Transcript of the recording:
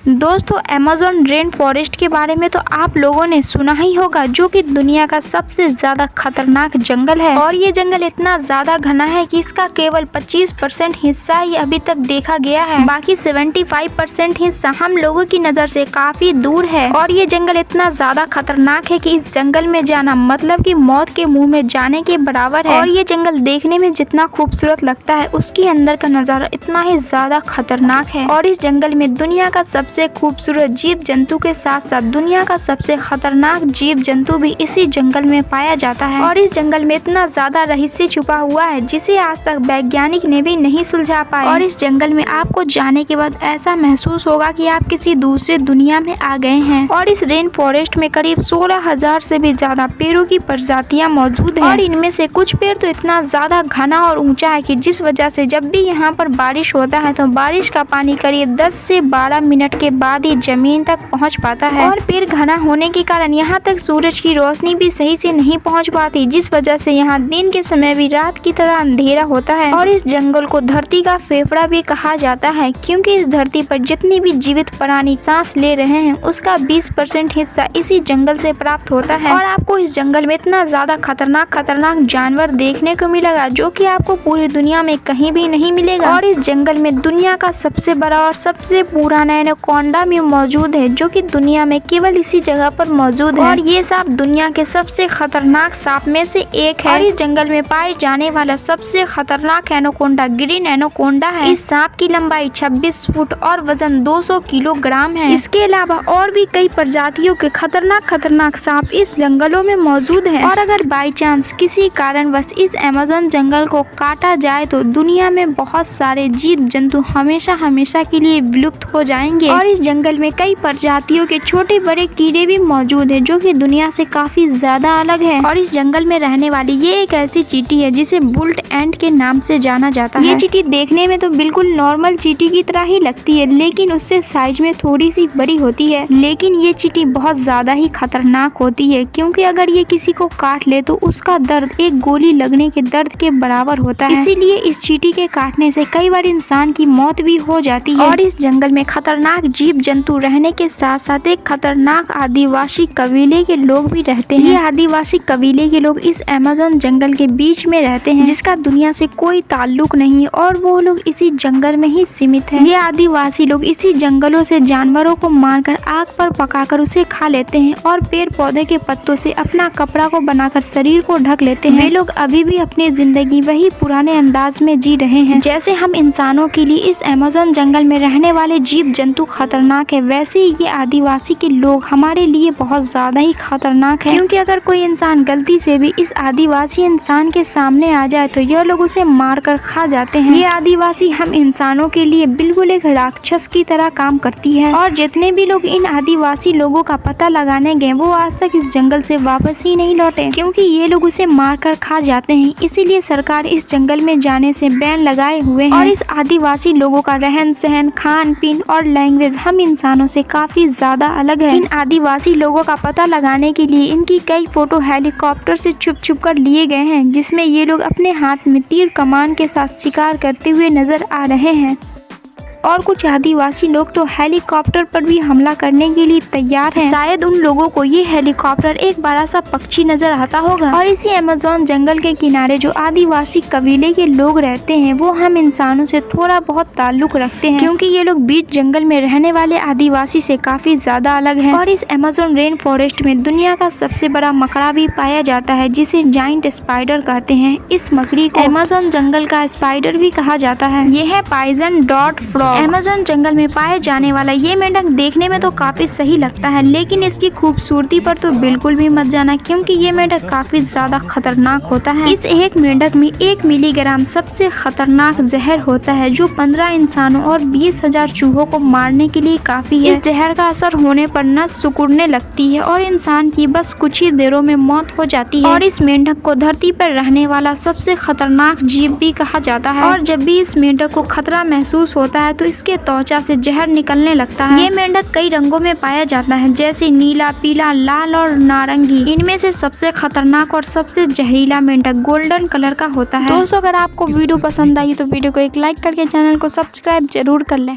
दोस्तों, Amazon rain forest के बारे में तो आप लोगों ने सुना ही होगा, जो कि दुनिया का सबसे ज्यादा खतरनाक जंगल है। और ये जंगल इतना ज्यादा घना है कि इसका केवल 25% हिस्सा ही अभी तक देखा गया है। बाकी 75% हिस्सा हम लोगों की नजर से काफी दूर है। और ये जंगल इतना ज्यादा खतरनाक है कि इस जंगल में जाना मतलब कि मौत के मुंह में जाने के बराबर है। और ये जंगल देखने में जितना खूबसूरत लगता है, उसके अंदर का नजारा इतना ही ज्यादा खतरनाक है। और इस जंगल में दुनिया का सबसे खूबसूरत जीव जंतु के साथ साथ दुनिया का सबसे खतरनाक जीव जंतु भी इसी जंगल में पाया जाता है। और इस जंगल में इतना ज्यादा रहस्य छुपा हुआ है जिसे आज तक वैज्ञानिक ने भी नहीं सुलझा पाए। और इस जंगल में आपको जाने के बाद ऐसा महसूस होगा कि आप किसी दूसरे दुनिया में आ गए हैं। और इस रेन फॉरेस्ट में करीब 16,000 से भी ज्यादा पेड़ों की प्रजातियां मौजूद है। और इनमें से कुछ पेड़ तो इतना ज्यादा घना और ऊंचा है कि जिस वजह से जब भी यहाँ पर बारिश होता है तो बारिश का पानी करीब 10 से 12 मिनट के बाद ही जमीन तक पहुंच पाता है। और पेड़ घना होने के कारण यहाँ तक सूरज की रोशनी भी सही से नहीं पहुंच पाती, जिस वजह से यहाँ दिन के समय भी रात की तरह अंधेरा होता है। और इस जंगल को धरती का फेफड़ा भी कहा जाता है, क्योंकि इस धरती पर जितनी भी जीवित प्राणी सांस ले रहे हैं उसका 20% हिस्सा इसी जंगल से प्राप्त होता है। और आपको इस जंगल में इतना ज्यादा खतरनाक जानवर देखने को मिलेगा जो कि आपको पूरी दुनिया में कहीं भी नहीं मिलेगा। और इस जंगल में दुनिया का सबसे बड़ा और सबसे पुराना एनाकोंडा भी मौजूद है, जो कि दुनिया में केवल इसी जगह पर मौजूद है। और ये सांप दुनिया के सबसे खतरनाक सांप में से एक है। और इस जंगल में पाए जाने वाला सबसे खतरनाक एनाकोंडा ग्रीन एनाकोंडा है। इस सांप की लंबाई 26 फुट और वजन 200 किलोग्राम है। इसके अलावा और भी कई प्रजातियों के खतरनाक सांप इस जंगलों में मौजूद है। और अगर बाई चांस किसी कारणवश इस अमेज़न जंगल को काटा जाए तो दुनिया में बहुत सारे जीव जंतु हमेशा के लिए विलुप्त हो जाएंगे। और इस जंगल में कई प्रजातियों के छोटे बड़े कीड़े भी मौजूद हैं, जो कि दुनिया से काफी ज्यादा अलग है। और इस जंगल में रहने वाली ये एक ऐसी चींटी है जिसे बुल्ट एंट के नाम से जाना जाता है। ये चींटी देखने में तो बिल्कुल नॉर्मल चींटी की तरह ही लगती है, लेकिन उससे साइज में थोड़ी सी बड़ी होती है। लेकिन ये चींटी बहुत ज्यादा ही खतरनाक होती है, क्योंकि अगर ये किसी को काट ले तो उसका दर्द एक गोली लगने के दर्द के बराबर होता है। इसीलिए इस चींटी के काटने से कई बार इंसान की मौत भी हो जाती है। और इस जंगल में खतरनाक जीव जंतु रहने के साथ साथ एक खतरनाक आदिवासी कबीले के लोग भी रहते हैं। ये आदिवासी कबीले के लोग इस अमेज़न जंगल के बीच में रहते हैं, जिसका दुनिया से कोई ताल्लुक नहीं है, और वो लोग इसी जंगल में ही सीमित हैं। ये आदिवासी लोग इसी जंगलों से जानवरों को मारकर आग पर पकाकर उसे खा लेते हैं और पेड़ पौधे के पत्तों से अपना कपड़ा को बनाकर शरीर को ढक लेते हैं। वे लोग अभी भी अपनी जिंदगी वही पुराने अंदाज में जी रहे हैं। जैसे हम इंसानों के लिए इस अमेज़न जंगल में रहने वाले जीव जंतु खतरनाक है, वैसे ही ये आदिवासी के लोग हमारे लिए बहुत ज्यादा ही खतरनाक है। क्योंकि अगर कोई इंसान गलती से भी इस आदिवासी इंसान के सामने आ जाए तो यह लोग उसे मार कर खा जाते हैं। ये आदिवासी हम इंसानों के लिए बिल्कुल एक राक्षस की तरह काम करती है। और जितने भी लोग इन आदिवासी लोगों का पता लगाने गए वो आज तक इस जंगल से वापस ही नहीं लौटे, क्योंकि ये लोग उसे मार कर खा जाते हैं। इसीलिए सरकार इस जंगल में जाने से बैन लगाए हुए हैं। और इस आदिवासी लोगों का रहन सहन, खान पीन और लैंग्वेज हम इंसानों से काफी ज्यादा अलग है। इन आदिवासी लोगों का पता लगाने के लिए इनकी कई फोटो हेलीकॉप्टर से छुप कर लिए गए हैं, जिसमें ये लोग अपने हाथ में तीर कमान के साथ शिकार करते हुए नजर आ रहे हैं। और कुछ आदिवासी लोग तो हेलीकॉप्टर पर भी हमला करने के लिए तैयार हैं। शायद उन लोगों को ये हेलीकॉप्टर एक बड़ा सा पक्षी नजर आता होगा। और इसी अमेज़न जंगल के किनारे जो आदिवासी कबीले के लोग रहते हैं वो हम इंसानों से थोड़ा बहुत ताल्लुक रखते हैं, क्योंकि ये लोग बीच जंगल में रहने वाले आदिवासी से काफी ज्यादा अलग है। और इस अमेज़न रेन फॉरेस्ट में दुनिया का सबसे बड़ा मकड़ा भी पाया जाता है, जिसे जाइंट स्पाइडर कहते हैं। इस मकड़ी को अमेज़न जंगल का स्पाइडर भी कहा जाता है। यह है पाइजन डॉट फ्रॉग। अमेज़न जंगल में पाए जाने वाला ये मेंढक देखने में तो काफी सही लगता है, लेकिन इसकी खूबसूरती पर तो बिल्कुल भी मत जाना, क्योंकि ये मेंढक काफी ज्यादा खतरनाक होता है। इस एक मेंढक में 1 मिलीग्राम सबसे खतरनाक जहर होता है, जो 15 इंसानों और 20,000 चूहों को मारने के लिए काफी है। इस जहर का असर होने पर नस सिकुड़ने लगती है और इंसान की बस कुछ ही देरों में मौत हो जाती है। और इस मेंढक को धरती पर रहने वाला सबसे खतरनाक जीव भी कहा जाता है। और जब भी इस मेंढक को खतरा महसूस होता है तो इसके त्वचा से जहर निकलने लगता है। ये मेंढक कई रंगों में पाया जाता है, जैसे नीला, पीला, लाल और नारंगी। इनमें से सबसे खतरनाक और सबसे जहरीला मेंढक गोल्डन कलर का होता है। दोस्तों, अगर आपको वीडियो पसंद आई तो वीडियो को एक लाइक करके चैनल को सब्सक्राइब जरूर कर लें।